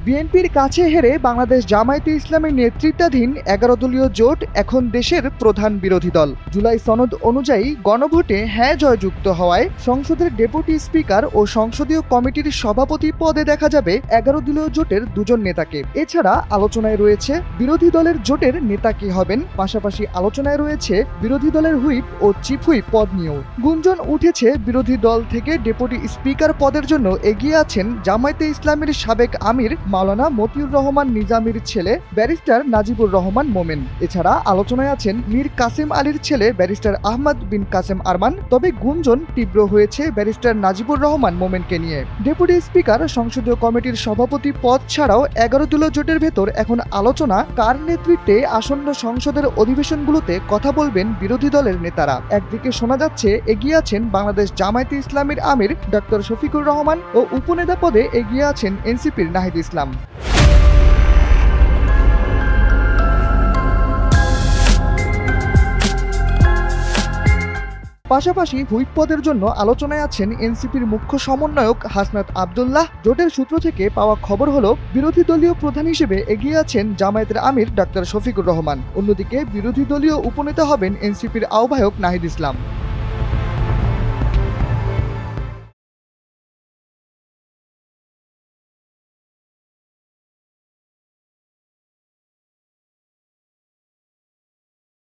বিএনপির কাছে হেরে বাংলাদেশ জামায়াতে ইসলামীর নেতৃত্বাধীন ১১ দলীয় জোট এখন দেশের প্রধান বিরোধী দল। জুলাই সনদ অনুযায়ী গণভোটে হ্যাঁ জয়যুক্ত হওয়ায় সংসদের ডেপুটি স্পিকার ও সংসদীয় কমিটির সভাপতি পদে দেখা যাবে ১১ দলীয় জোটের দুজন নেতাকে। এছাড়া আলোচনায় রয়েছে বিরোধী দলের জোটের নেতা কে হবেন, পাশাপাশি আলোচনায় রয়েছে বিরোধী দলের হুইপ ও চিফ হুইপ পদ নিয়েও। গুঞ্জন উঠেছে বিরোধী দল থেকে ডেপুটি স্পিকার পদের জন্য এগিয়ে আছেন জামায়াতে ইসলামীর সাবেক আমির মাওলানা মতিউর রহমান নিজামীর ছেলে ব্যারিস্টার নাজিবুর রহমান মোমেন। এছাড়া আলোচনায় আছেন মীর কাসেম আলীর ছেলে ব্যারিস্টার আহমদ বিন কাসেম আরমান। তবে গুঞ্জন তীব্র হয়েছে ব্যারিস্টার নাজিবুর রহমান মোমেনকে নিয়ে। ডেপুটি স্পিকার সংসদীয় কমিটির সভাপতি পদ ছাড়াও ১১ দলীয় জোটের ভেতর এখন আলোচনা কার নেতৃত্বে আসন্ন সংসদের অধিবেশনগুলোতে কথা বলবেন বিরোধী দলের নেতারা। একদিকে শোনা যাচ্ছে এগিয়ে আছেন বাংলাদেশ জামায়াতে ইসলামীর আমির ডক্টর শফিকুর রহমান ও উপনেতা পদে এগিয়ে আছেন এনসিপির নাহিদ ইসলাম। পাশাপাশি হুইপ পদের জন্য আলোচনায় আছেন এনসিপির মুখ্য সমন্বয়ক হাসনাত আব্দুল্লাহ। জোটের সূত্র থেকে পাওয়া খবর হলো বিরোধী দলীয় প্রধান হিসেবে এগিয়ে আছেন জামায়াতের আমির ডক্টর শফিকুর রহমান। অন্যদিকে বিরোধী দলীয় উপনেতা হবেন এনসিপির আহ্বায়ক নাহিদ ইসলাম।